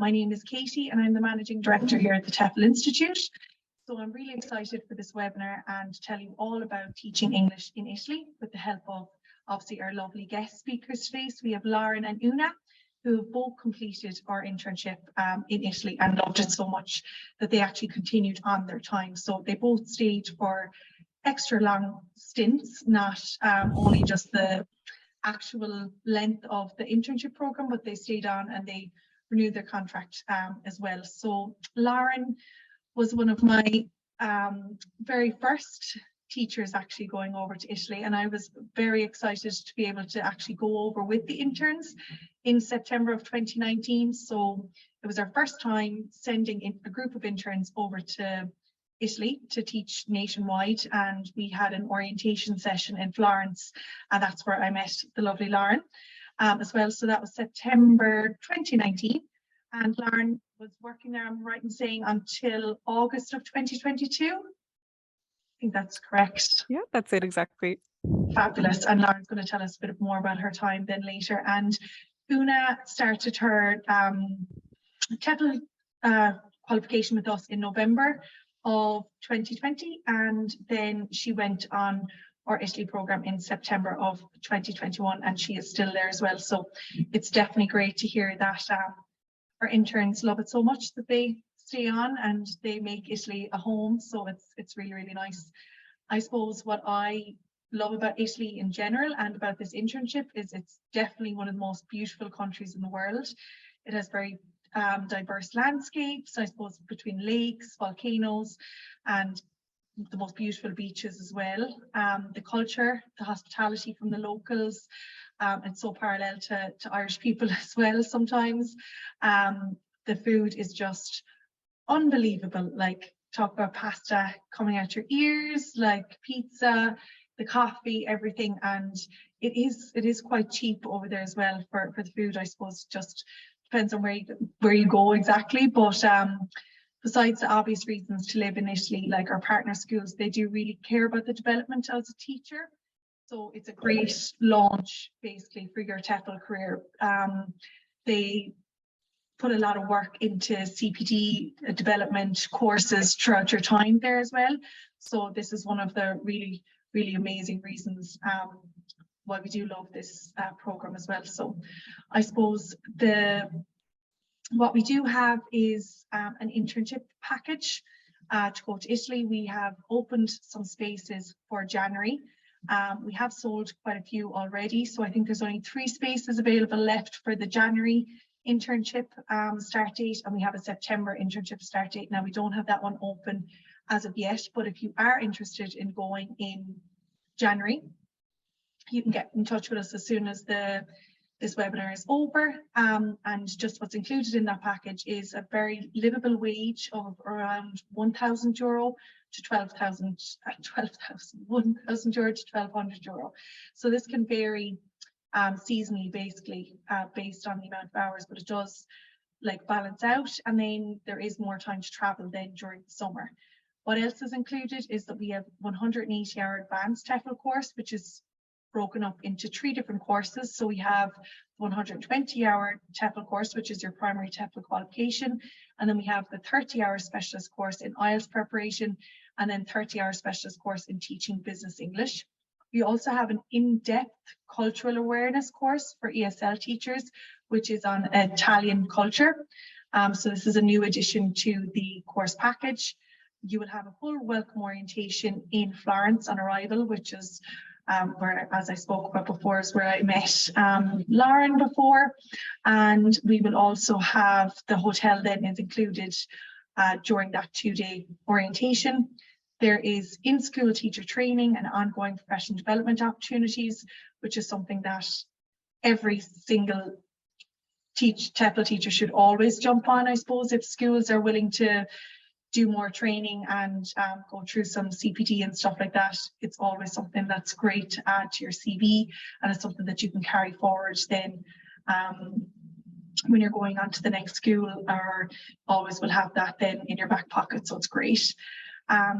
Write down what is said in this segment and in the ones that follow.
My name is Katie and I'm the Managing Director here at the TEFL Institute. So I'm really excited for this webinar and to tell you all about teaching English in Italy with the help of obviously our lovely guest speakers today. So we have Lauren and Una, who have both completed our internship in Italy and loved it so much that they actually continued on their time. So they both stayed for extra long stints, not only just the actual length of the internship program, but they stayed on and they renewed their contract as well. So Lauren was one of my very first teachers actually going over to Italy, and I was very excited to be able to actually go over with the interns in September of 2019. So it was our first time sending in a group of interns over to Italy to teach nationwide, and we had an orientation session in Florence, and that's where I met the lovely Lauren as well. So that was September 2019, and Lauren was working there, I'm right in saying, until August of 2022. I think that's correct. Yeah, that's it exactly. Fabulous. And Lauren's going to tell us a bit more about her time then later. And Una started her TEFL qualification with us in November of 2020, and then she went on our Italy program in September of 2021, and she is still there as well. So it's definitely great to hear that our interns love it so much that they stay on and they make Italy a home. So it's really, really nice. I suppose what I love about Italy in general and about this internship is it's definitely one of the most beautiful countries in the world. It has very diverse landscapes, I suppose, between lakes, volcanoes, and the most beautiful beaches as well. The culture, the hospitality from the locals, it's so parallel to Irish people as well sometimes. The food is just unbelievable. Like, talk about pasta coming out your ears, like pizza, the coffee, everything. And it is quite cheap over there as well for the food, I suppose. Just depends on where you go exactly, but besides the obvious reasons to live in Italy, like our partner schools, they do really care about the development as a teacher. So it's a great launch basically for your TEFL career. They put a lot of work into CPD development courses throughout your time there as well. So this is one of the really, really amazing reasons why we do love this program as well. So I suppose what we do have is an internship package to go to Italy. We have opened some spaces for January. We have sold quite a few already, so I think there's only 3 spaces available left for the January internship start date, and we have a September internship start date. Now we don't have that one open as of yet, but if you are interested in going in January, you can get in touch with us as soon as this webinar is over. And just what's included in that package is a very livable wage of around €1,000 to 1,200 euro to 1,200 euro. So this can vary seasonally, basically, based on the amount of hours, but it does like balance out, and then there is more time to travel then during the summer. What else is included is that we have 180-hour advanced TEFL course, which is broken up into 3 different courses. So we have 120-hour TEFL course, which is your primary TEFL qualification, and then we have the 30-hour specialist course in IELTS preparation, and then 30-hour specialist course in teaching business English. We also have an in-depth cultural awareness course for ESL teachers, which is on Italian culture. So this is a new addition to the course package. You will have a full welcome orientation in Florence on arrival, which is where, as I spoke about before, is where I met Lauren before. And we will also have the hotel then is included during that 2-day orientation. There is in-school teacher training and ongoing professional development opportunities, which is something that every single TEFL teacher should always jump on, I suppose, if schools are willing to do more training and go through some CPD and stuff like that. It's always something that's great to add to your CV, and it's something that you can carry forward then when you're going on to the next school, or always will have that then in your back pocket, so it's great.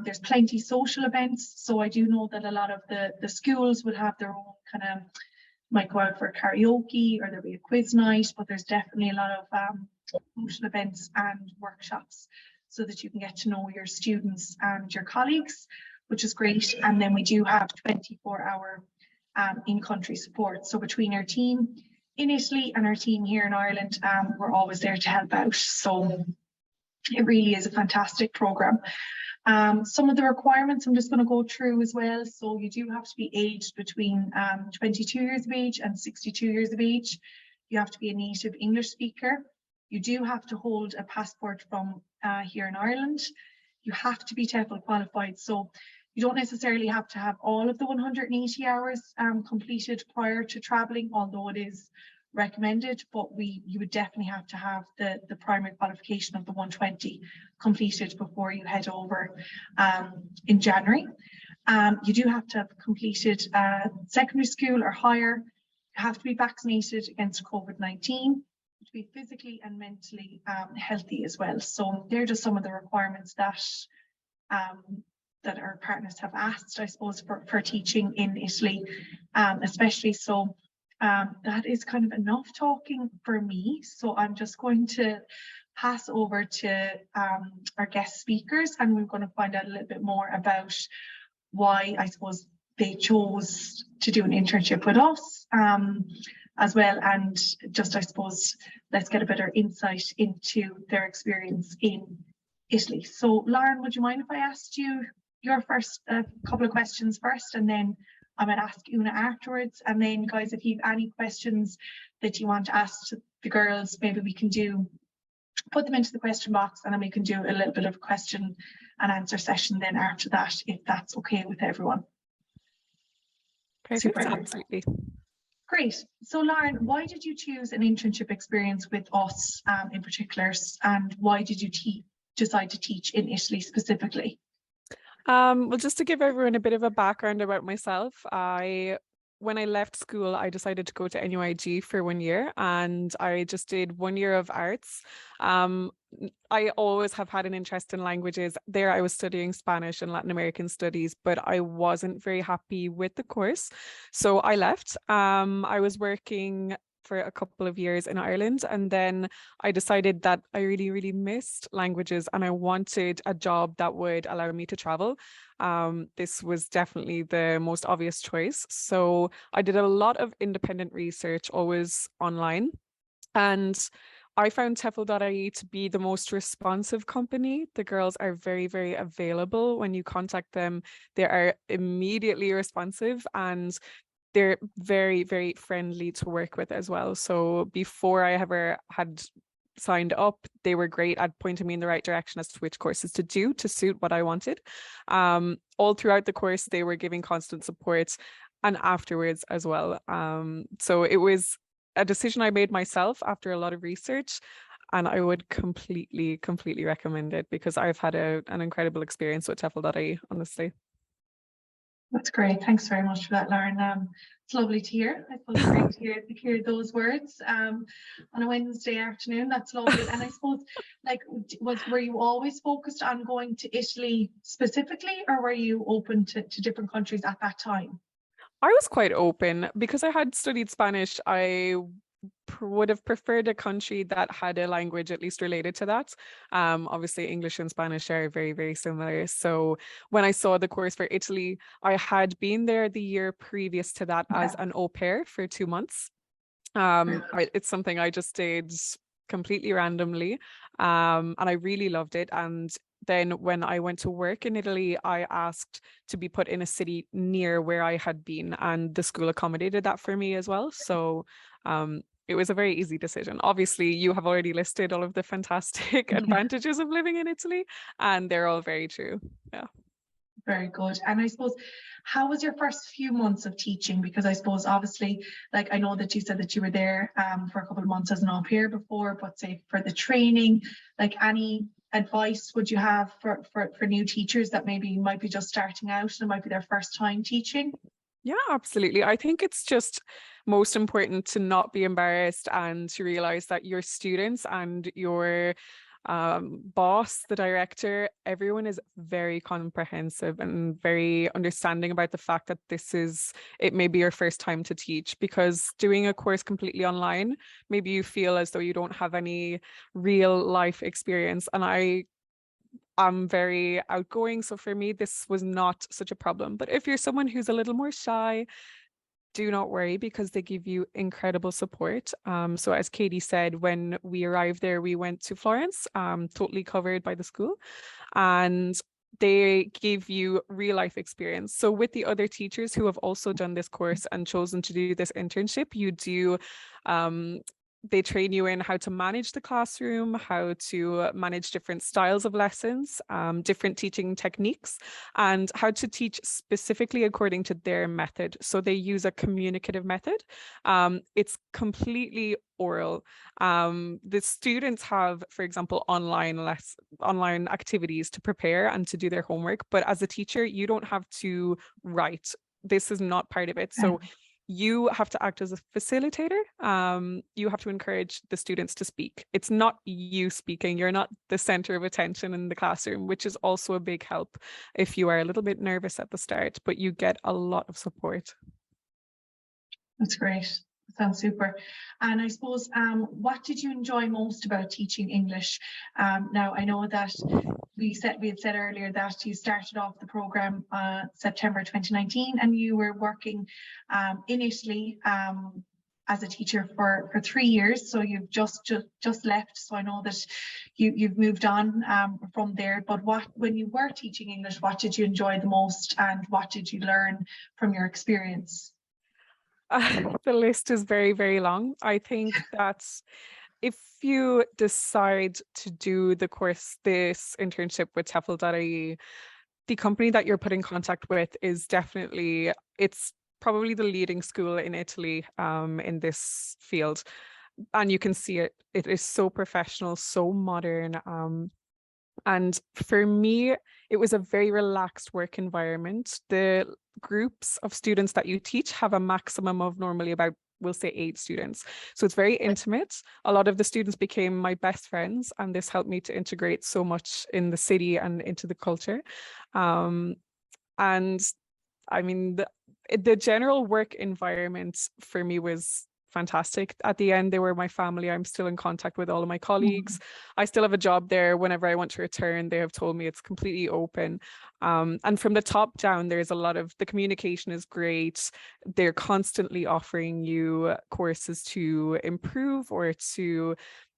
There's plenty social events, so I do know that a lot of the schools would have their own kind of, might go out for karaoke or there'll be a quiz night, but there's definitely a lot of social events and workshops so that you can get to know your students and your colleagues, which is great. And then we do have 24-hour in-country support. So between our team in Italy and our team here in Ireland, we're always there to help out. So it really is a fantastic program. Some of the requirements I'm just going to go through as well. So you do have to be aged between 22 years of age and 62 years of age. You have to be a native English speaker. You do have to hold a passport from here in Ireland. You have to be TEFL qualified. So you don't necessarily have to have all of the 180 hours completed prior to traveling, although it is recommended, but you would definitely have to have the primary qualification of the 120 completed before you head over in January. You do have to have completed secondary school or higher. You have to be vaccinated against COVID-19, to be physically and mentally healthy as well. So they're just some of the requirements that that our partners have asked, I suppose, for teaching in Italy, especially. So that is kind of enough talking for me. So I'm just going to pass over to our guest speakers, and we're going to find out a little bit more about why, I suppose, they chose to do an internship with us as well. And just, I suppose, let's get a better insight into their experience in Italy. So Lauren, would you mind if I asked you your first couple of questions first, and then I might ask Una afterwards. And then guys, if you have any questions that you want to ask to the girls, maybe we can put them into the question box, and then we can do a little bit of question and answer session then after that, if that's okay with everyone. Perfect. Super. Absolutely. Great. So Lauren, why did you choose an internship experience with us in particular, and why did you decide to teach in Italy specifically? Well, just to give everyone a bit of a background about myself, when I left school, I decided to go to NUIG for 1 year, and I just did 1 year of arts. I always have had an interest in languages. There I was studying Spanish and Latin American studies, but I wasn't very happy with the course. So I left. I was working for a couple of years in Ireland, and then I decided that I really, really missed languages and I wanted a job that would allow me to travel. This was definitely the most obvious choice. So I did a lot of independent research, always online, and I found TEFL.ie to be the most responsive company. The girls are very, very available. When you contact them, they are immediately responsive, and they're very, very friendly to work with as well. So before I ever had signed up, they were great at pointing me in the right direction as to which courses to do to suit what I wanted. All throughout the course, they were giving constant support, and afterwards as well. So it was a decision I made myself after a lot of research, and I would completely recommend it, because I've had an incredible experience with TEFL.ie, honestly. That's great. Thanks very much for that, Lauren. It's lovely to hear. I suppose it's great to hear those words on a Wednesday afternoon. That's lovely. And I suppose, like, were you always focused on going to Italy specifically, or were you open to different countries at that time? I was quite open because I had studied Spanish. I would have preferred a country that had a language at least related to that. Obviously English and Spanish are very, very similar. So when I saw the course for Italy, I had been there the year previous to that as an au pair for 2 months. It's something I just did completely randomly, and I really loved it. And then when I went to work in Italy, I asked to be put in a city near where I had been, and the school accommodated that for me as well. So it was a very easy decision. Obviously, you have already listed all of the fantastic advantages of living in Italy, and they're all very true. Yeah. Very good. And I suppose, how was your first few months of teaching? Because I suppose, obviously, like, I know that you said that you were there for a couple of months as an au pair before, but say for the training, like, any advice would you have for new teachers that maybe might be just starting out and it might be their first time teaching? Yeah, absolutely. I think it's just most important to not be embarrassed and to realize that your students and your boss, the director, everyone is very comprehensive and very understanding about the fact that it may be your first time to teach, because doing a course completely online, maybe you feel as though you don't have any real life experience. And I'm very outgoing, so for me, this was not such a problem. But if you're someone who's a little more shy, do not worry, because they give you incredible support. So as Katie said, when we arrived there, we went to Florence, totally covered by the school, and they give you real life experience. So with the other teachers who have also done this course and chosen to do this internship, they train you in how to manage the classroom, how to manage different styles of lessons, different teaching techniques, and how to teach specifically according to their method. So they use a communicative method. It's completely oral. The students have, for example, online activities to prepare and to do their homework, but as a teacher, you don't have to write. This is not part of it. So you have to act as a facilitator. You have to encourage the students to speak. It's not you speaking. You're not the center of attention in the classroom, which is also a big help if you are a little bit nervous at the start, but you get a lot of support. That's great. Sounds super. And I suppose, what did you enjoy most about teaching English? Now, I know that we had said earlier that you started off the program September 2019, and you were working in Italy as a teacher for 3 years. So you've just left. So I know that you've moved on from there. But when you were teaching English, what did you enjoy the most, and what did you learn from your experience? The list is very, very long. I think that if you decide to do the course, this internship with TEFL.ie, the company that you're put in contact with is it's probably the leading school in Italy in this field. And you can see it. It is so professional, so modern. And for me, it was a very relaxed work environment. The groups of students that you teach have a maximum of normally about, we'll say, 8 students. So it's very intimate. A lot of the students became my best friends, and this helped me to integrate so much in the city and into the culture. And I mean, the general work environment for me was fantastic. At the end, they were my family. I'm still in contact with all of my colleagues. I still have a job there. Whenever I want to return, they have told me it's completely open. And from the top down, there's a lot of, the communication is great. They're constantly offering you courses to improve or to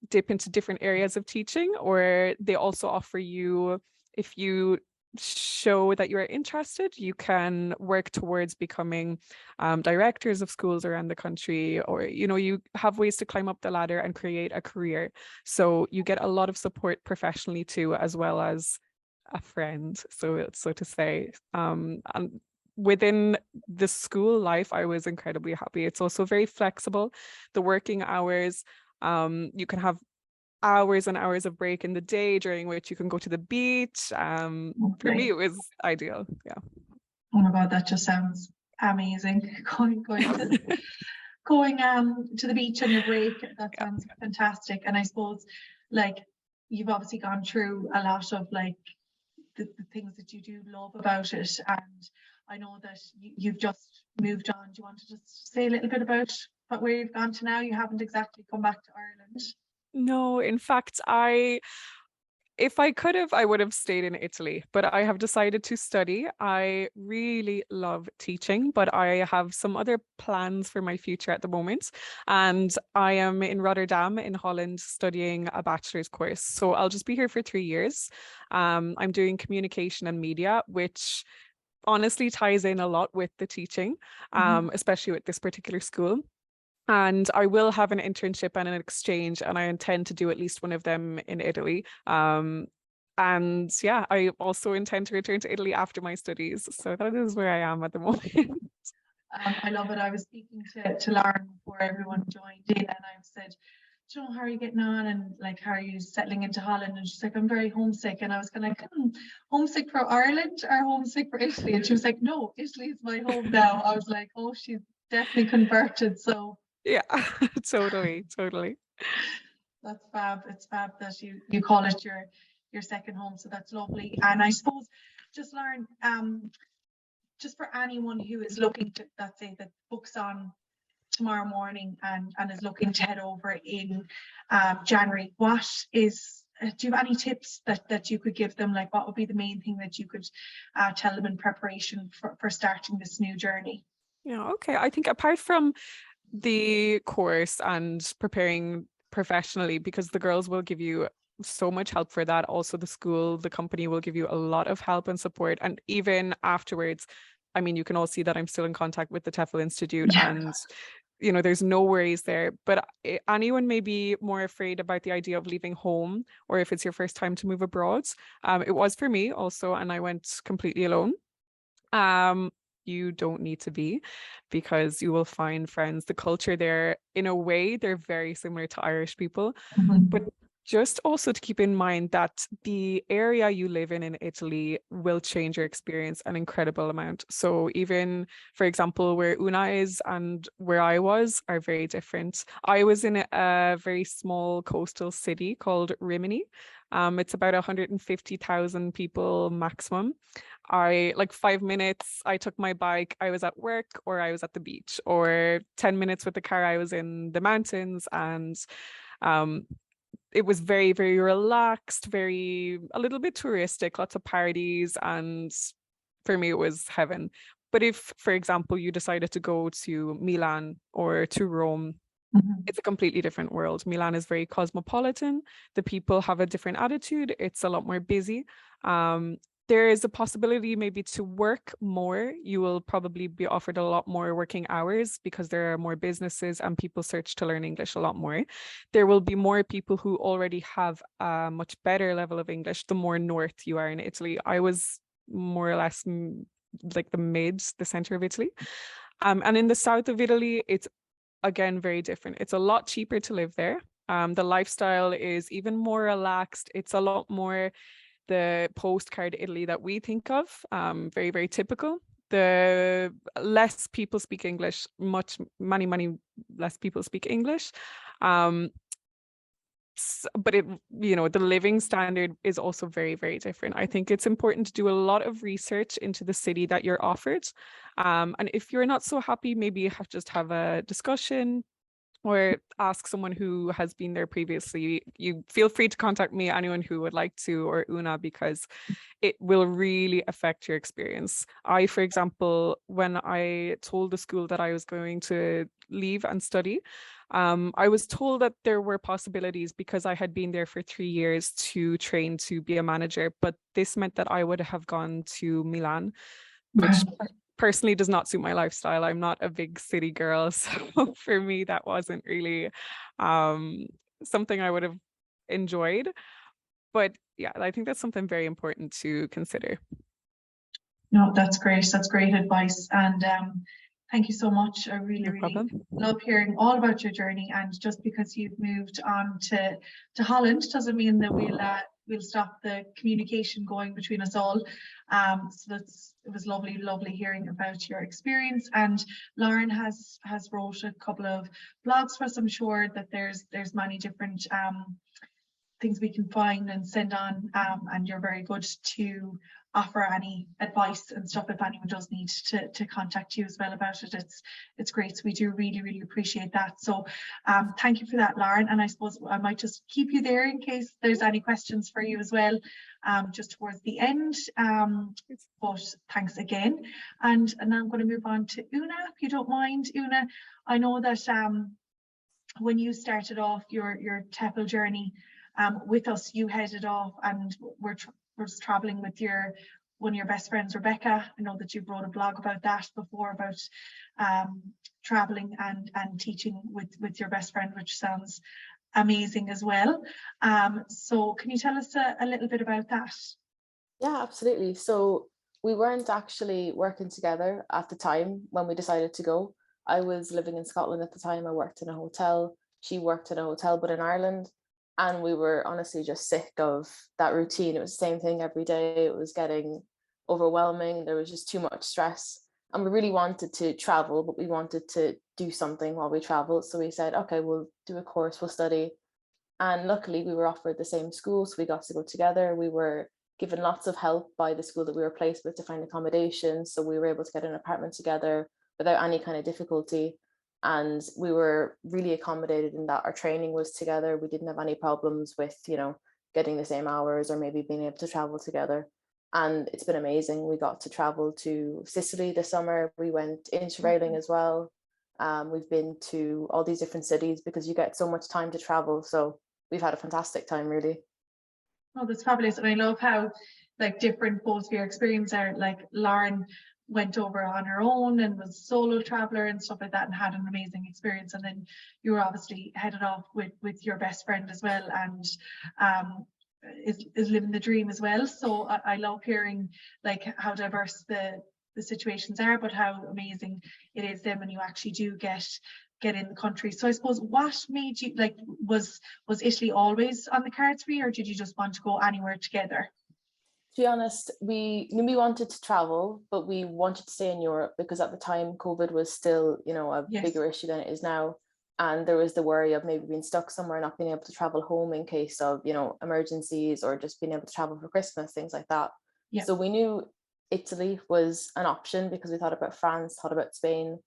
dip into different areas of teaching, or they also offer you, if you show that you are interested, you can work towards becoming directors of schools around the country, or you have ways to climb up the ladder and create a career. So you get a lot of support professionally too, as well as a friend, so to say. And within the school life, I was incredibly happy. It's also very flexible. The working hours, you can have hours and hours of break in the day during which you can go to the beach. For me, it was ideal. Yeah. Oh my God, that just sounds amazing. Going to the beach on your break, that sounds fantastic. And I suppose, like, you've obviously gone through a lot of like the things that you do love about it, and I know that you've just moved on. Do you want to just say a little bit about where you've gone to now? You haven't exactly come back to Ireland. No, in fact, if I could have, I would have stayed in Italy, but I have decided to study. I really love teaching, but I have some other plans for my future at the moment. And I am in Rotterdam in Holland studying a bachelor's course. So I'll just be here for 3 years. I'm doing communication and media, which honestly ties in a lot with the teaching, especially with this particular school. And I will have an internship and an exchange, and I intend to do at least one of them in Italy. And yeah, I also intend to return to Italy after my studies. So that is where I am at the moment. I love it. I was speaking to Lauren before everyone joined in, and I said, do you know, how are you getting on, and like, how are you settling into Holland? And she's like, I'm very homesick. And I was kind of like, homesick for Ireland or homesick for Italy? And she was like, no, Italy is my home now. I was like, oh, she's definitely converted. So yeah, totally. That's fab. It's fab that you call it your second home. So that's lovely. And I suppose just Lauren, just for anyone who is looking to, let's say, that books on tomorrow morning and is looking to head over in January, what is do you have any tips that you could give them? Like, what would be the main thing that you could tell them in preparation for starting this new journey? Yeah, okay. I think apart from the course and preparing professionally, because the girls will give you so much help for that. Also, the school, the company will give you a lot of help and support. And even afterwards, I mean, you can all see that I'm still in contact with the TEFL Institute, Yeah. and there's no worries there. But anyone may be more afraid about the idea of leaving home, or if it's your first time to move abroad. It was for me also, and I went completely alone. You don't need to be, because you will find friends. The culture there, in a way, they're very similar to Irish people. But just also to keep in mind that the area you live in Italy will change your experience an incredible amount. So even, for example, where Una is and where I was are very different. I was in a very small coastal city called Rimini. It's about 150,000 people maximum. I like 5 minutes, I took my bike, I was at work or I was at the beach, or 10 minutes with the car, I was in the mountains. And it was very, very relaxed, a little bit touristic, lots of parties. And for me, it was heaven. But if, for example, you decided to go to Milan or to Rome, it's a completely different world. Milan is very cosmopolitan. The people have a different attitude. It's a lot more busy. There is a possibility maybe to work more. You will probably be offered a lot more working hours because there are more businesses and people search to learn English a lot more. There will be more people who already have a much better level of English the more north you are in Italy. I was more or less like the center of Italy. And in the south of Italy, it's again very different. It's a lot cheaper to live there. The lifestyle is even more relaxed. It's a lot more the postcard Italy that we think of, very, very typical. The less people speak English, many less people speak English. But the living standard is also very, very different. I think it's important to do a lot of research into the city that you're offered. And if you're not so happy, maybe just have a discussion or ask someone who has been there previously. You feel free to contact me, anyone who would like to, or Una, because it will really affect your experience. I, for example, when I told the school that I was going to leave and study, I was told that there were possibilities because I had been there for 3 years to train to be a manager, but this meant that I would have gone to Milan, which personally does not suit my lifestyle. I'm not a big city girl, so for me that wasn't really something I would have enjoyed. But yeah, I think that's something very important to consider. No, that's great. That's great advice. And thank you so much. I really, No really problem. love hearing all about your journey. And just because you've moved on to Holland doesn't mean that we'll stop the communication going between us all. So it was lovely, lovely hearing about your experience. And Lauren has wrote a couple of blogs for us. I'm sure that there's many different things we can find and send on, and you're very good to offer any advice and stuff if anyone does need to contact you as well about it. It's great. So we do really, really appreciate that. So thank you for that, Lauren. And I suppose I might just keep you there in case there's any questions for you as well, just towards the end. But thanks again. And now I'm going to move on to Una, if you don't mind. Una, I know that when you started off your TEFL journey, with us, you headed off and we're just traveling with one of your best friends, Rebecca. I know that you've wrote a blog about that before, about traveling and teaching with your best friend, which sounds amazing as well. So can you tell us a little bit about that? Yeah, absolutely. So we weren't actually working together at the time when we decided to go. I was living in Scotland at the time. I worked in a hotel. She worked in a hotel, but in Ireland. And we were honestly just sick of that routine. It was the same thing every day. It was getting overwhelming. There was just too much stress. And we really wanted to travel, but we wanted to do something while we traveled. So we said, okay, we'll do a course, we'll study. And luckily we were offered the same school, so we got to go together. We were given lots of help by the school that we were placed with to find accommodation, so we were able to get an apartment together without any kind of difficulty. And we were really accommodated in that our training was together. We didn't have any problems with, you know, getting the same hours or maybe being able to travel together. And it's been amazing. We got to travel to Sicily this summer. We went interrailing as well. We've been to all these different cities because you get so much time to travel. So we've had a fantastic time, really. Oh, that's fabulous. And I love how like different both of your experience are. Like Lauren went over on her own and was a solo traveler and stuff like that and had an amazing experience. And then you were obviously headed off with your best friend as well, and is living the dream as well. So I love hearing like how diverse the situations are, but how amazing it is then when you actually do get in the country. So I suppose what made you like, was Italy always on the cards for you, or did you just want to go anywhere together? To be honest, we knew we wanted to travel, but we wanted to stay in Europe because at the time COVID was still, you know, a Yes. bigger issue than it is now. And there was the worry of maybe being stuck somewhere, not being able to travel home in case of, you know, emergencies, or just being able to travel for Christmas, things like that. Yeah. So we knew Italy was an option because we thought about France, thought about Spain,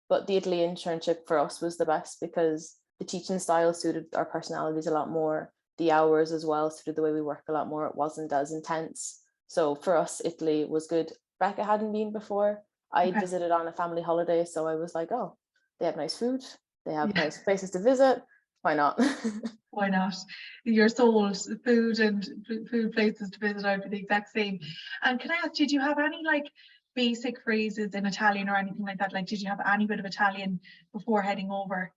but the Italy internship for us was the best because the teaching style suited our personalities a lot more. The hours as well suited the way we work a lot more. It wasn't as intense. So for us, Italy was good. Becca hadn't been before. I Okay. visited on a family holiday, so I was like, oh, they have nice food. They have Yeah. nice places to visit. Why not? Why not? You're sold. Food and food places to visit out for the exact same. And can I ask, did you have any like basic phrases in Italian or anything like that? Like, did you have any bit of Italian before heading over?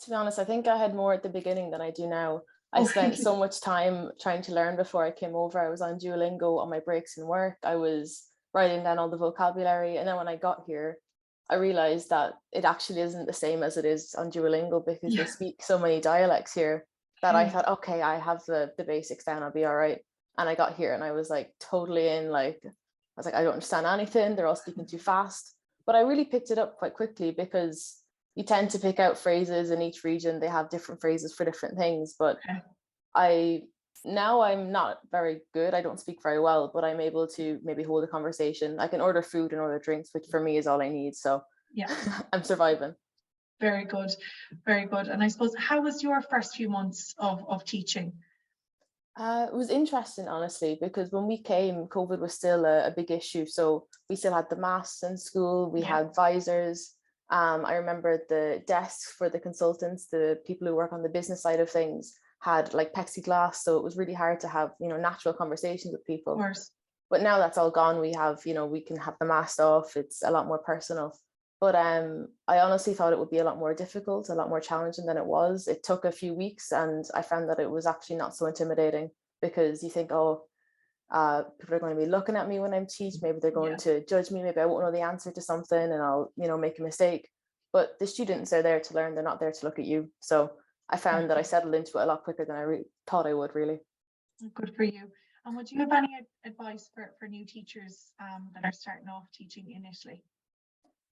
To be honest, I think I had more at the beginning than I do now. I Oh, spent really? so much time trying to learn before I came over. I was on Duolingo on my breaks in work. I was writing down all the vocabulary. And then when I got here, I realized that it actually isn't the same as it is on Duolingo because Yeah. they speak so many dialects here that I Okay. thought, okay, I have the basics down, I'll be all right. And I got here and I was like totally in, like, I was like, I don't understand anything. They're all speaking too fast. But I really picked it up quite quickly because you tend to pick out phrases in each region. They have different phrases for different things, but Okay. I'm not very good. I don't speak very well, but I'm able to maybe hold a conversation. I can order food and order drinks, which for me is all I need. So Yeah. I'm surviving. Very good. Very good. And I suppose, how was your first few months of teaching? It was interesting, honestly, because when we came, COVID was still a big issue. So we still had the masks in school, we Yeah. had visors. I remember the desks for the consultants, the people who work on the business side of things, had like plexiglass. So it was really hard to have, you know, natural conversations with Of people. course. But now that's all gone. We have, you know, we can have the mask off. It's a lot more personal. But I honestly thought it would be a lot more difficult, a lot more challenging than it was. It took a few weeks, and I found that it was actually not so intimidating because you think, oh, people are going to be looking at me when I'm teaching. Maybe they're going to judge me. Maybe I won't know the answer to something, and I'll, you know, make a mistake. But the students are there to learn. They're not there to look at you. So I found that I settled into it a lot quicker than I thought I would, really. Good for you. And would you have any advice for new teachers that are starting off teaching in Italy?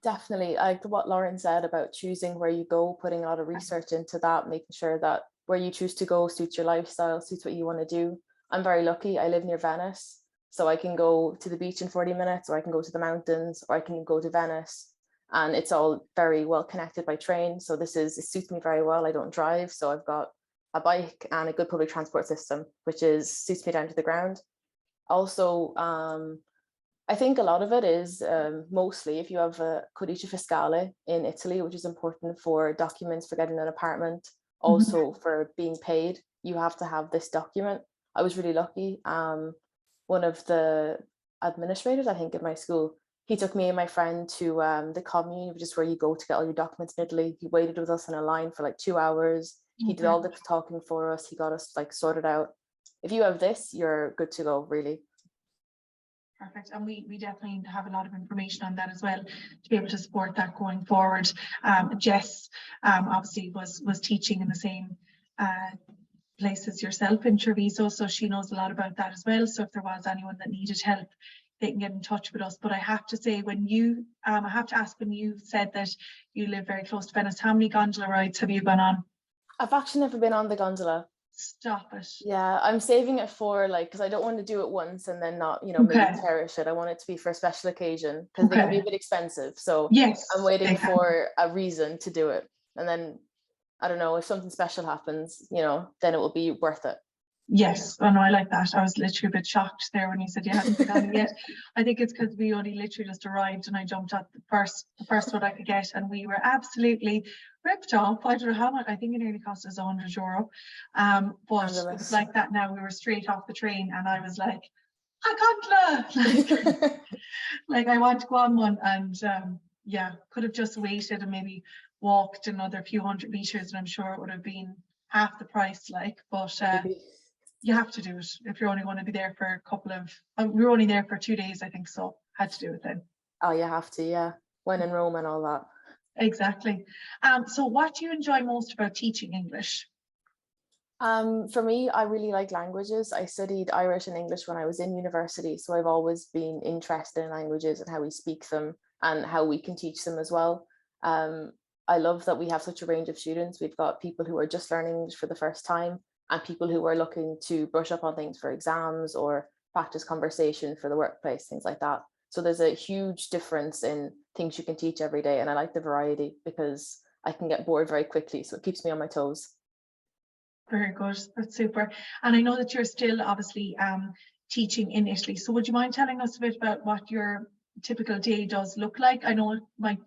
Definitely. Like what Lauren said about choosing where you go, putting a lot of research into that, making sure that where you choose to go suits your lifestyle, suits what you want to do. I'm very lucky. I live near Venice, so I can go to the beach in 40 minutes, or I can go to the mountains, or I can go to Venice. And it's all very well connected by train. So it suits me very well. I don't drive, so I've got a bike and a good public transport system, which suits me down to the ground. Also, I think a lot of it is mostly if you have a codice fiscale in Italy, which is important for documents for getting an apartment, also for being paid, you have to have this document. I was really lucky. One of the administrators, I think, at my school, he took me and my friend to the commune, which is where you go to get all your documents in Italy. He waited with us in a line for like 2 hours. He did all the talking for us. He got us like sorted out. If you have this, you're good to go, really. Perfect. And we definitely have a lot of information on that as well to be able to support that going forward. Jess obviously was teaching in the same place as yourself in Treviso, so she knows a lot about that as well. So if there was anyone that needed help, they can get in touch with us. But I have to say, when you I have to ask, when you said that you live very close to Venice, how many gondola rides have you gone on? I've actually never been on the gondola. Stop it. Yeah, I'm saving it for like, because I don't want to do it once and then not, maybe Okay. cherish it. I want it to be for a special occasion because they can be a Okay. bit expensive. So Yes. I'm they waiting can. for a reason to do it. And then I don't know, if something special happens, then it will be worth it. Yes, oh no, I like that. I was literally a bit shocked there when you said you hadn't been on it yet. I think it's because we only literally just arrived and I jumped at the first one I could get, and we were absolutely ripped off. I don't know how much. I think it nearly cost us €100. But it was like that now. We were straight off the train, and I was like, I can't like I want to go on one, and yeah, could have just waited and maybe walked another few hundred meters, and I'm sure it would have been half the price. But you have to do it if you're only going to be there for a couple of. We were only there for 2 days, I think, so had to do it then. Oh, you have to, yeah. When in Rome and all that. Exactly. So what do you enjoy most about teaching English? For me, I really like languages. I studied Irish and English when I was in university, so I've always been interested in languages and how we speak them and how we can teach them as well. I love that we have such a range of students. We've got people who are just learning English for the first time and people who are looking to brush up on things for exams or practice conversation for the workplace, things like that. So there's a huge difference in things you can teach every day. And I like the variety because I can get bored very quickly. So it keeps me on my toes. Very good. That's super. And I know that you're still obviously teaching in Italy. So would you mind telling us a bit about what your typical day does look like? I know it might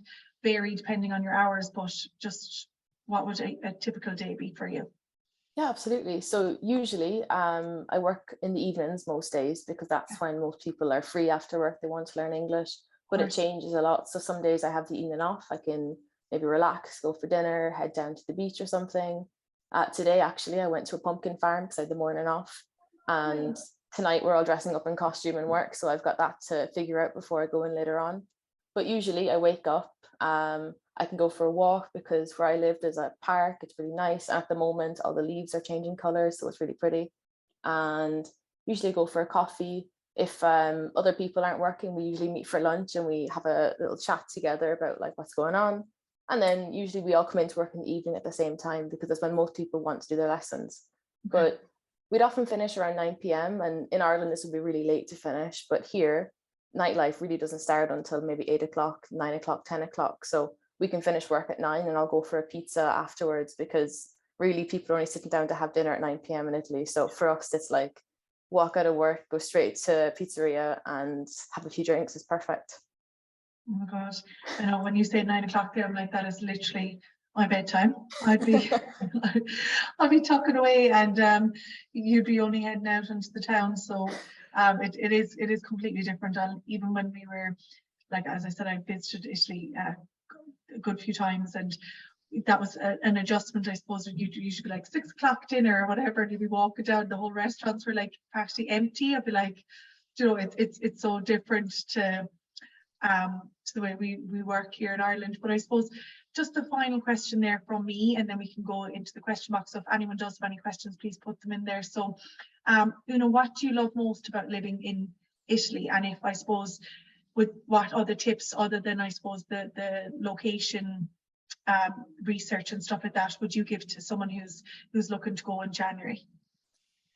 vary depending on your hours, but just what would a typical day be for you? Yeah, absolutely. So usually I work in the evenings most days because that's when most people are free after work. They want to learn English, but it changes a lot. So some days I have the evening off. I can maybe relax, go for dinner, head down to the beach or something. Today, actually, I went to a pumpkin farm because I had the morning off. And tonight we're all dressing up in costume and work. So I've got that to figure out before I go in later on. But usually I wake up, I can go for a walk because where I live, there's a park. It's really nice. At the moment, all the leaves are changing colors, so it's really pretty. And usually go for a coffee. If other people aren't working, we usually meet for lunch and we have a little chat together about like what's going on. And then usually we all come into work in the evening at the same time because that's when most people want to do their lessons. But we'd often finish around 9 p.m. And in Ireland, this would be really late to finish. But here, nightlife really doesn't start until maybe 8 o'clock, 9 o'clock, 10 o'clock. So we can finish work at 9 and I'll go for a pizza afterwards because really people are only sitting down to have dinner at 9 p.m. in Italy. So for us, it's like walk out of work, go straight to pizzeria and have a few drinks is perfect. Oh my God. I know when you say 9 o'clock there, I'm like, that is literally my bedtime. I'd be tucking away and you'd be only heading out into the town. So it is completely different. Even when we were, like, as I said, I visited Italy a good few times, and that was an adjustment, I suppose. You'd usually be like 6 o'clock dinner or whatever, and you'd be walking down, the whole restaurants were like practically empty. I'd be like, it's so different to the way we work here in Ireland. But I suppose just the final question there from me, and then we can go into the question box. So if anyone does have any questions, please put them in there. So what do you love most about living in Italy? And if, I suppose, with what other tips other than, I suppose, the location research and stuff like that would you give to someone who's looking to go in January?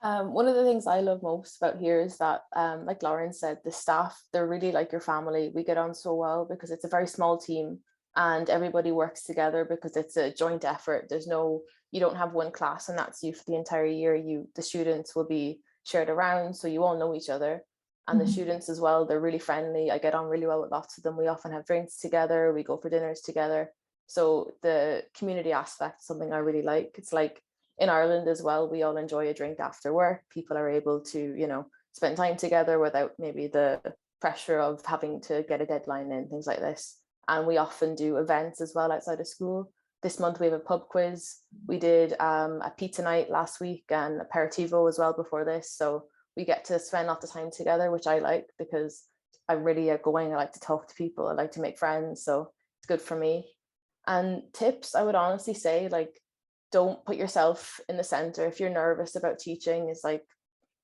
One of the things I love most about here is that, like Lauren said, the staff, they're really like your family. We get on so well because it's a very small team and everybody works together because it's a joint effort. You don't have one class and that's you for the entire year. The students will be shared around, so you all know each other. And the students as well, they're really friendly. I get on really well with lots of them. We often have drinks together. We go for dinners together. So the community aspect is something I really like. It's like in Ireland as well, we all enjoy a drink after work. People are able to, spend time together without maybe the pressure of having to get a deadline and things like this. And we often do events as well outside of school. This month we have a pub quiz. We did a pizza night last week and aperitivo as well before this. So we get to spend lots of time together, which I like because I'm really outgoing. I like to talk to people. I like to make friends. So it's good for me. And tips, I would honestly say, like, don't put yourself in the center. If you're nervous about teaching, it's like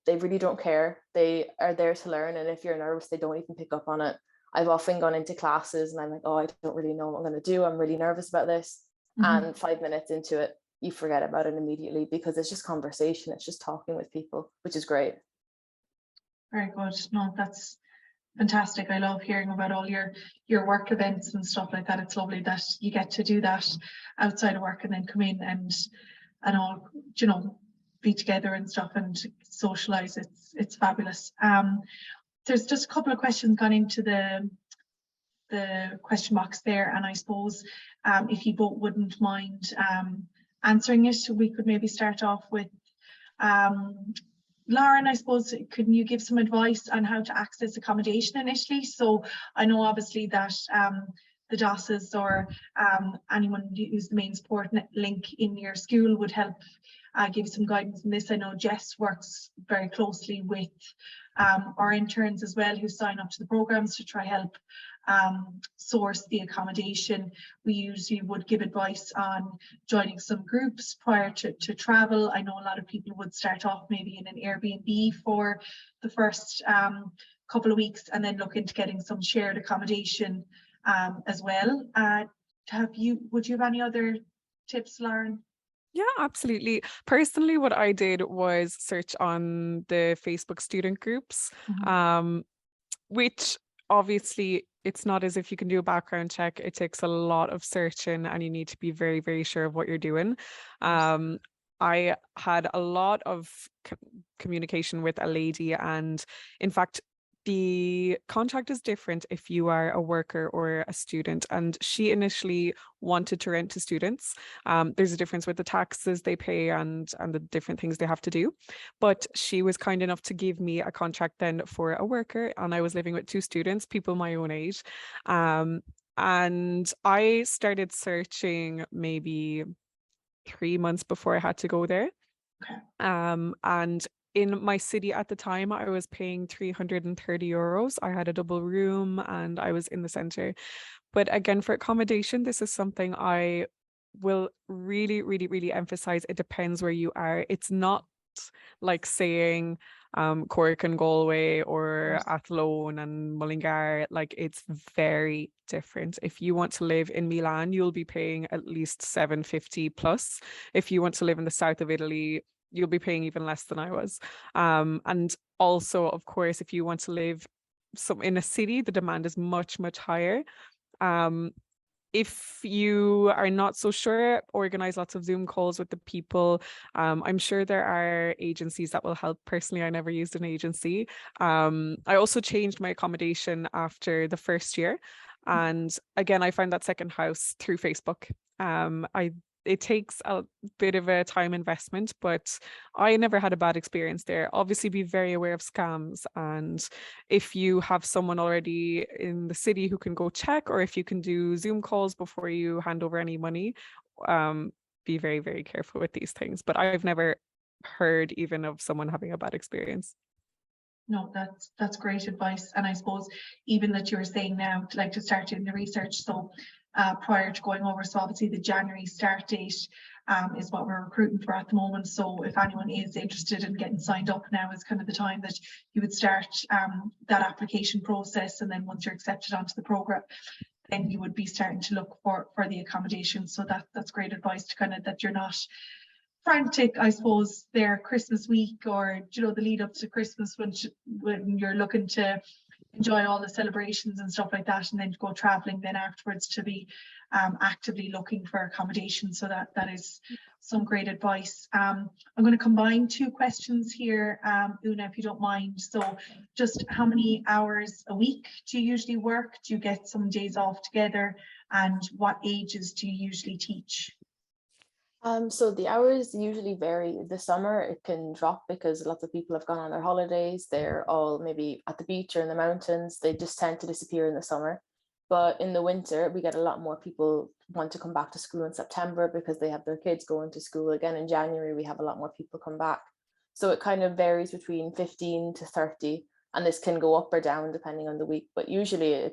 they really don't care. They are there to learn. And if you're nervous, they don't even pick up on it. I've often gone into classes and I'm like, oh, I don't really know what I'm going to do. I'm really nervous about this. And 5 minutes into it, you forget about it immediately, because it's just conversation, it's just talking with people, which is great. Very good. No, that's fantastic. I love hearing about all your work events and stuff like that. It's lovely that you get to do that outside of work and then come in and all, you know, be together and stuff and socialize. It's fabulous. There's just a couple of questions gone into the question box there, and I suppose if you both wouldn't mind answering it, we could maybe start off with Lauren. I suppose, can you give some advice on how to access accommodation initially? So I know obviously that the DOSs or anyone who's the main support link in your school would help give some guidance on this. I know Jess works very closely with our interns as well, who sign up to the programs to try help source the accommodation. We usually would give advice on joining some groups prior to travel. I know a lot of people would start off maybe in an Airbnb for the first couple of weeks and then look into getting some shared accommodation as well. Would you have any other tips, Lauren? Yeah, absolutely. Personally, what I did was search on the Facebook student groups, which obviously it's not as if you can do a background check. It takes a lot of searching and you need to be very, very sure of what you're doing. I had a lot of communication with a lady, and in fact, the contract is different if you are a worker or a student, and she initially wanted to rent to students. There's a difference with the taxes they pay and the different things they have to do, but she was kind enough to give me a contract then for a worker, and I was living with 2 students, people my own age. And I started searching maybe 3 months before I had to go there. Okay. And in my city at the time, I was paying €330. I had a double room and I was in the center. But again, for accommodation, this is something I will really, really, really emphasize. It depends where you are. It's not like saying Cork and Galway or Athlone and Mullingar. Like, it's very different. If you want to live in Milan, you'll be paying at least $750 plus. If you want to live in the south of Italy, you'll be paying even less than I was. And also, of course, if you want to live in a city, the demand is much, much higher. If you are not so sure, organize lots of Zoom calls with the people. I'm sure there are agencies that will help. Personally, I never used an agency. I also changed my accommodation after the first year. And again, I found that second house through Facebook. It takes a bit of a time investment, but I never had a bad experience there. Obviously, be very aware of scams. And if you have someone already in the city who can go check, or if you can do Zoom calls before you hand over any money, be very, very careful with these things. But I've never heard even of someone having a bad experience. No, that's great advice. And I suppose even that you're saying now, like, to start doing the research. So prior to going over, so obviously the January start date is what we're recruiting for at the moment. So if anyone is interested in getting signed up, now is kind of the time that you would start that application process. And then once you're accepted onto the program, then you would be starting to look for the accommodation. So that's great advice, to kind of, that you're not frantic, I suppose, there Christmas week, or, you know, the lead up to Christmas, when you're looking to enjoy all the celebrations and stuff like that, and then go traveling then afterwards, to be actively looking for accommodation. So that is some great advice. I'm going to combine 2 questions here, Una, if you don't mind. So just how many hours a week do you usually work? Do you get some days off together? And what ages do you usually teach? So the hours usually vary. The summer it can drop because lots of people have gone on their holidays. They're all maybe at the beach or in the mountains. They just tend to disappear in the summer. But in the winter, we get a lot more people want to come back to school in September because they have their kids going to school again. In January, we have a lot more people come back. So it kind of varies between 15 to 30, and this can go up or down depending on the week. But usually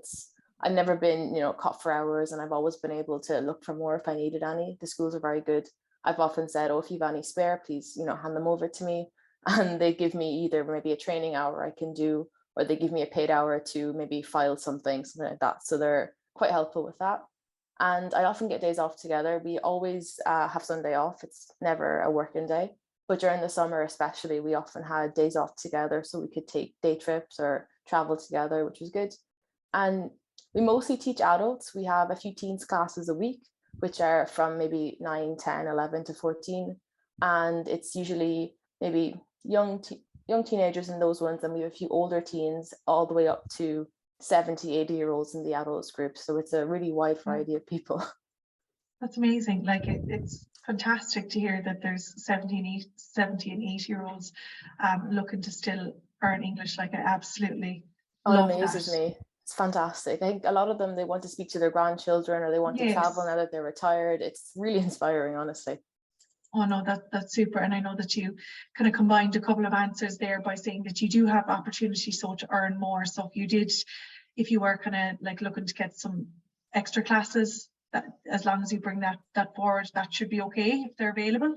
I've never been, caught for hours, and I've always been able to look for more if I needed any. The schools are very good. I've often said, oh, if you've any spare, please, hand them over to me. And they give me either maybe a training hour I can do, or they give me a paid hour to maybe file something like that. So they're quite helpful with that. and I often get days off together. We always have Sunday off. It's never a working day. But during the summer especially, we often had days off together so we could take day trips or travel together, which was good. And we mostly teach adults. We have a few teens classes a week, which are from maybe 9, 10, 11 to 14. And it's usually maybe young teenagers in those ones, and we have a few older teens all the way up to 70, 80-year-olds in the adults group. So it's a really wide variety of people. That's amazing. Like it's fantastic to hear that there's 70 and 80-year-olds looking to still earn English. Like I absolutely love It amazes that. me. It's fantastic. I think a lot of them, they want to speak to their grandchildren, or they want to travel now that they're retired. It's really inspiring, honestly. Oh no, that's super. And I know that you kind of combined a couple of answers there by saying that you do have opportunity so to earn more. So if you were kind of like looking to get some extra classes, that as long as you bring that forward, that should be okay if they're available.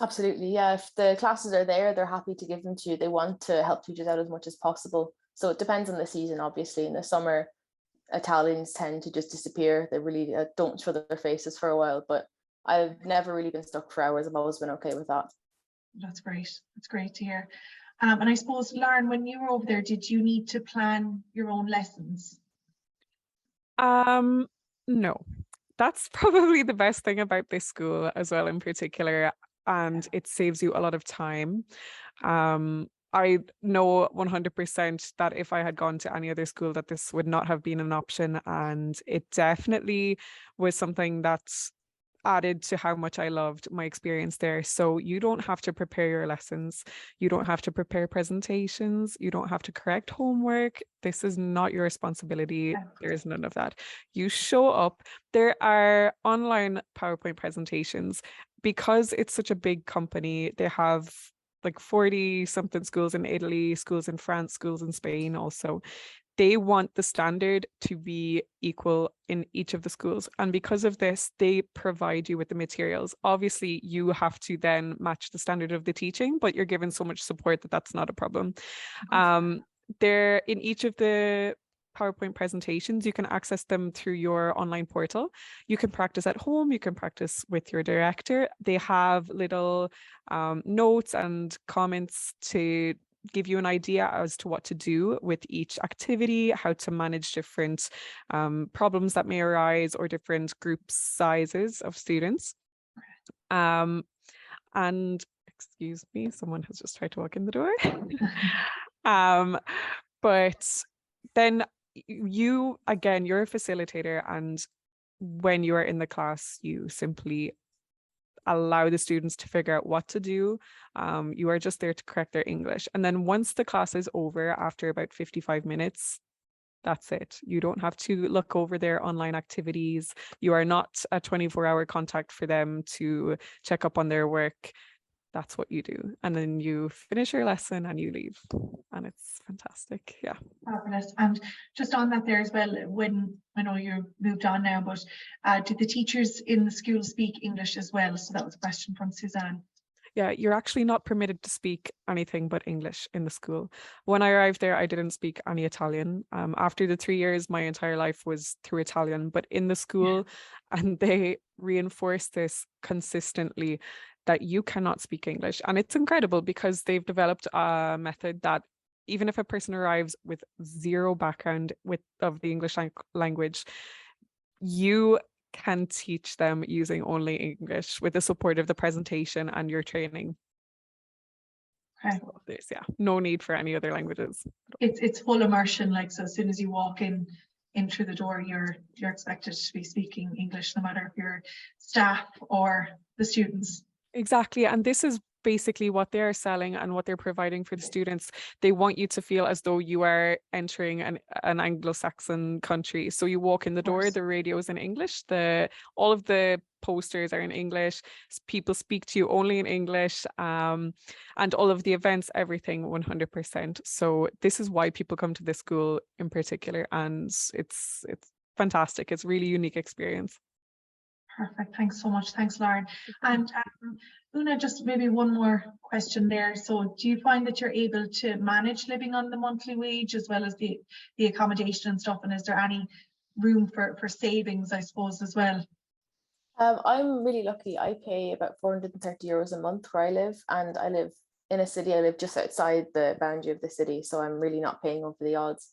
Absolutely, yeah. If the classes are there, they're happy to give them to you. They want to help teachers out as much as possible. So it depends on the season, obviously. In the summer, Italians tend to just disappear. They really don't show their faces for a while, but I've never really been stuck for hours. I've always been okay with that. That's great. That's great to hear. And I suppose, Lauren, when you were over there, did you need to plan your own lessons? No. That's probably the best thing about this school as well in particular, and it saves you a lot of time. I know 100% that if I had gone to any other school that this would not have been an option, and it definitely was something that's added to how much I loved my experience there. So you don't have to prepare your lessons. You don't have to prepare presentations. You don't have to correct homework. This is not your responsibility. There is none of that. You show up. There are online PowerPoint presentations. Because it's such a big company, they have like 40 something schools in Italy, schools in France, schools in Spain also. They want the standard to be equal in each of the schools. And because of this, they provide you with the materials. Obviously, you have to then match the standard of the teaching, but you're given so much support that that's not a problem. There in each of the PowerPoint presentations, you can access them through your online portal. You can practice at home, you can practice with your director. They have little notes and comments to give you an idea as to what to do with each activity, how to manage different problems that may arise or different group sizes of students. And excuse me, someone has just tried to walk in the door. But then you're a facilitator, and when you are in the class, you simply allow the students to figure out what to do. You are just there to correct their English. And then once the class is over, after about 55 minutes, that's it. You don't have to look over their online activities. You are not a 24-hour contact for them to check up on their work. That's what you do. And then you finish your lesson and you leave. And it's fantastic. Yeah. Fabulous. And just on that there as well, when I know you're moved on now, but do the teachers in the school speak English as well? So that was a question from Suzanne. Yeah, you're actually not permitted to speak anything but English in the school. When I arrived there, I didn't speak any Italian. After the 3 years, my entire life was through Italian, but in the school, and they reinforce this consistently, that you cannot speak English. And it's incredible because they've developed a method that even if a person arrives with zero background of the English language, you can teach them using only English with the support of the presentation and your training. Okay. So there's no need for any other languages. It's full immersion, like, so as soon as you walk in through the door, you're expected to be speaking English, no matter if you're staff or the students. Exactly. And this is basically what they're selling and what they're providing for the students. They want you to feel as though you are entering an Anglo-Saxon country. So you walk in the door, the radio is in English, all of the posters are in English, people speak to you only in English, and all of the events, everything 100%. So this is why people come to this school in particular, and it's fantastic. It's a really unique experience. Perfect. Thanks so much. Thanks, Lauren. And Una, just maybe one more question there. So do you find that you're able to manage living on the monthly wage as well as the accommodation and stuff? And is there any room for savings, I suppose, as well. I'm really lucky. I pay about €430 a month where I live, and I live in a city. I live just outside the boundary of the city, so I'm really not paying over the odds.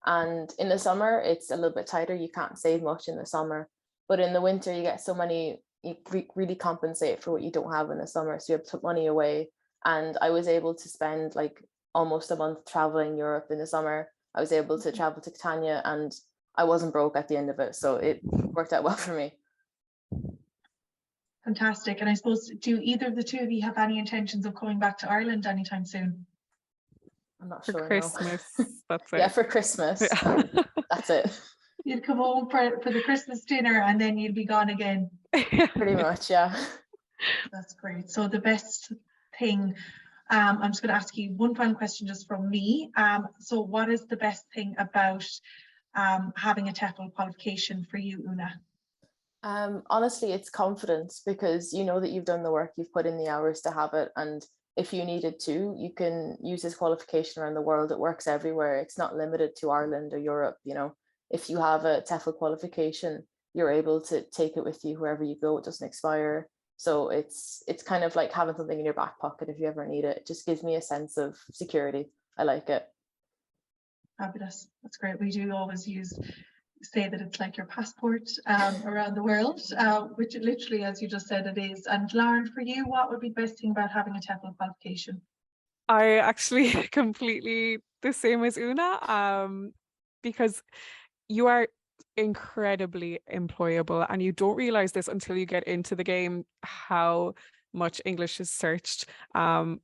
And in the summer, it's a little bit tighter. You can't save much in the summer, but in the winter, you get so many. You really compensate for what you don't have in the summer, so you have to put money away. And I was able to spend like almost a month traveling Europe in the summer. I was able to travel to Catania, and I wasn't broke at the end of it, so it worked out well for me. Fantastic. And I suppose, do either of the two of you have any intentions of coming back to Ireland anytime soon? I'm not For sure. Christmas, No. that's it. Yeah, for Christmas. Yeah. That's it. You'd come home for the Christmas dinner and then you'd be gone again. Pretty much, yeah. That's great. So the best thing, I'm just going to ask you one final question just from me. So what is the best thing about having a TEFL qualification for you, Una? Honestly, it's confidence, because you know that you've done the work, you've put in the hours to have it, and if you needed to, you can use this qualification around the world. It works everywhere. It's not limited to Ireland or Europe. You know, if you have a TEFL qualification, you're able to take it with you wherever you go. It doesn't expire. So it's kind of like having something in your back pocket if you ever need it. It just gives me a sense of security. I like it. Fabulous. That's great. We do always say that it's like your passport around the world, which literally, as you just said, it is. And Lauren, for you, what would be the best thing about having a TEFL qualification? I actually completely the same as Una, because you are incredibly employable, and you don't realize this until you get into the game, how much English is searched,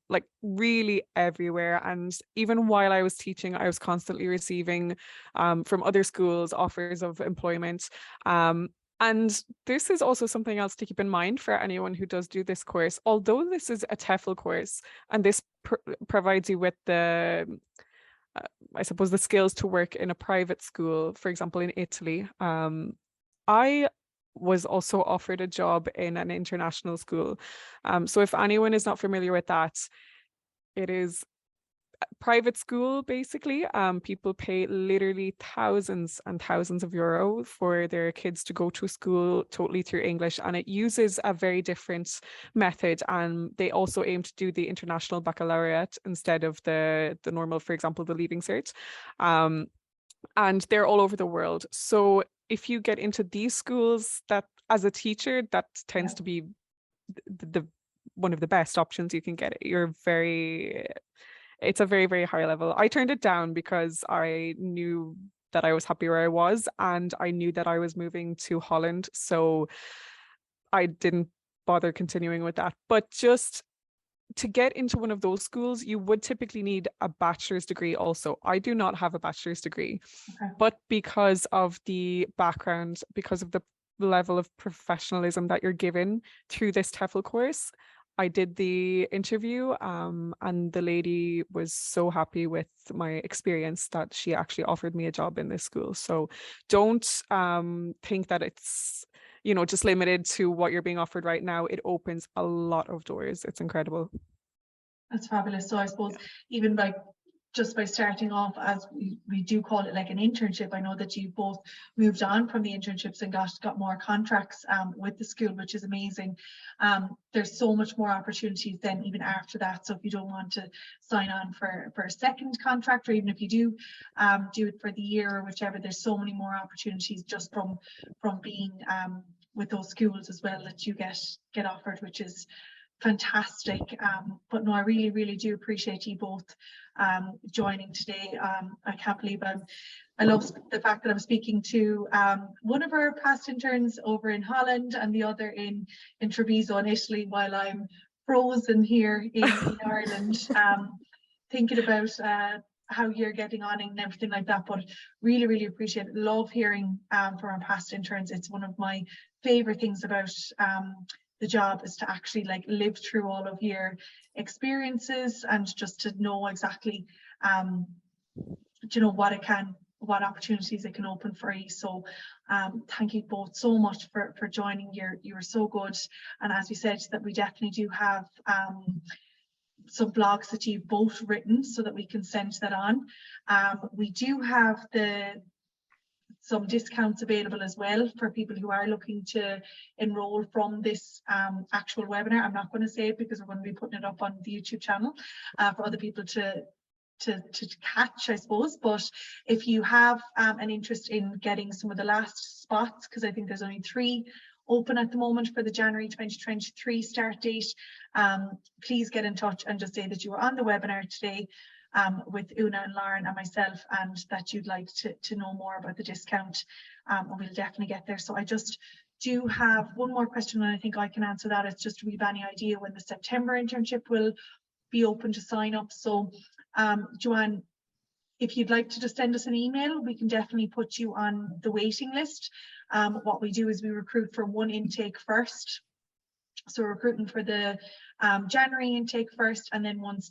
like really everywhere. And even while I was teaching, I was constantly receiving from other schools offers of employment. And this is also something else to keep in mind for anyone who does do this course. Although this is a TEFL course, and this provides you with the I suppose the skills to work in a private school, for example, in Italy. I was also offered a job in an international school. So if anyone is not familiar with that, it is a private school, basically. People pay literally thousands and thousands of euro for their kids to go to school totally through English, and it uses a very different method. And they also aim to do the international baccalaureate instead of the normal, for example, the leaving cert. And they're all over the world. So if you get into these schools, that as a teacher, that tends to be the one of the best options you can get. It's a very, very high level. I turned it down because I knew that I was happy where I was, and I knew that I was moving to Holland. So I didn't bother continuing with that. But just to get into one of those schools, you would typically need a bachelor's degree also. I do not have a bachelor's degree, but because of the background, because of the level of professionalism that you're given through this TEFL course, I did the interview, and the lady was so happy with my experience that she actually offered me a job in this school. So don't think that it's, just limited to what you're being offered right now. It opens a lot of doors. It's incredible. That's fabulous. So I suppose even just by starting off, as we do call it, like an internship, I know that you both moved on from the internships and got more contracts with the school, which is amazing. There's so much more opportunities then even after that. So if you don't want to sign on for a second contract, or even if you do it for the year or whichever, there's so many more opportunities just from being with those schools as well that you get offered, which is fantastic. But no, I really, really do appreciate you both joining today. I can't believe I love the fact that I'm speaking to one of our past interns over in Holland and the other in Treviso in Italy, while I'm frozen here in Ireland, thinking about how you're getting on and everything like that. But really, really appreciate it. Love hearing from our past interns. It's one of my favorite things about the job, is to actually live through all of your experiences and just to know exactly what opportunities it can open for you. So thank you both so much for joining. You were so good, and as we said, that we definitely do have some blogs that you've both written so that we can send that on. We do have some discounts available as well for people who are looking to enroll from this actual webinar. I'm not going to say it because we're going to be putting it up on the YouTube channel for other people to catch, I suppose. But if you have an interest in getting some of the last spots, because I think there's only 3 open at the moment for the January 2023 start date, please get in touch and just say that you were on the webinar today with Una and Lauren and myself, and that you'd like to know more about the discount, and we'll definitely get there. So I just do have one more question, and I think I can answer that. It's just, do we have any idea when the September internship will be open to sign up? So Joanne, if you'd like to just send us an email, we can definitely put you on the waiting list. What we do is we recruit for one intake first. So we're recruiting for the January intake first, and then once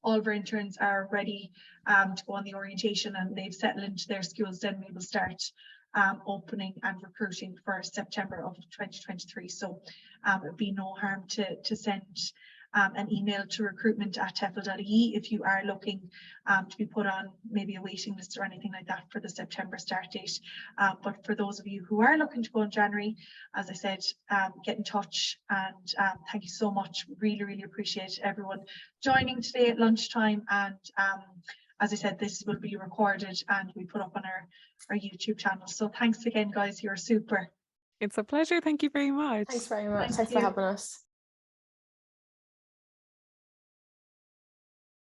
all of our interns are ready to go on the orientation and they've settled into their schools, then we will start opening and recruiting for September of 2023. So it would be no harm to send an email to recruitment@tefl.ie if you are looking to be put on maybe a waiting list or anything like that for the September start date. But for those of you who are looking to go in January, as I said, get in touch, and thank you so much. Really appreciate everyone joining today at lunchtime. And as I said, this will be recorded and we put up on our YouTube channel. So thanks again, guys. You're super. It's a pleasure. Thank you very much. Thanks very much. Thank Thanks for you. having us.